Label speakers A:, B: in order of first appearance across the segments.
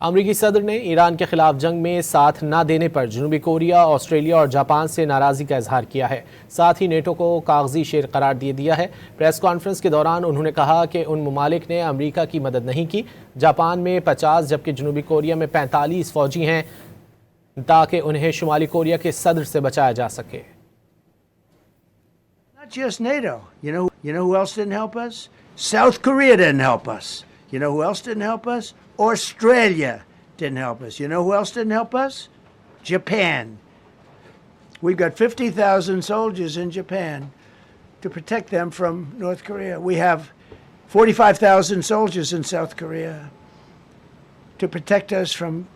A: अमरीकी सदर ने ईरान के खिलाफ जंग में साथ न देने पर जनूबी कोरिया, ऑस्ट्रेलिया और जापान से नाराज़गी का इजहार किया है। साथ ही नेटो को कागजी शेर करार दे दिया है। प्रेस कॉन्फ्रेंस के दौरान उन्होंने कहा कि उन ममालिक ने अमरीका की मदद नहीं की। जापान में 50 जबकि जनूबी कोरिया में 45 फौजी हैं ताकि उन्हें शुमाली कोरिया के सदर से बचाया जा सके।
B: Not just NATO. You know who else didn't help us? South Korea didn't help us. You know who else didn't help us? Australia didn't help us. You know who else didn't help us? Japan. We've got 50,000 soldiers in Japan to protect them from North Korea. We have 45,000 soldiers in South Korea to protect us from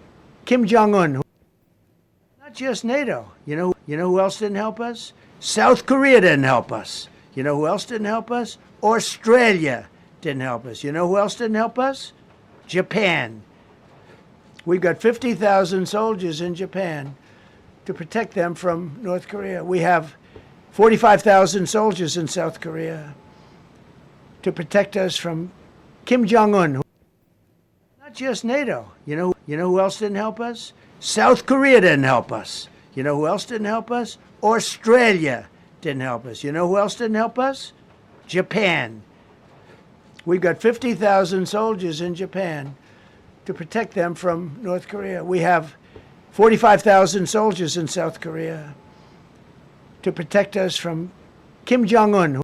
B: Kim Jong-un. Not just NATO. You know who else didn't help us? South Korea didn't help us. You know who else didn't help us? Australia didn't help us. You know who else didn't help us? Japan. We've got 50,000 soldiers in Japan to protect them from North Korea. We have 45,000 soldiers in South Korea to protect us from Kim Jong-un. Not just NATO. You know who else didn't help us? South Korea didn't help us. You know who else didn't help us? Australia didn't help us. You know who else didn't help us? Japan. We've got 50,000 soldiers in Japan to protect them from North Korea. We have 45,000 soldiers in South Korea to protect us from Kim Jong-un.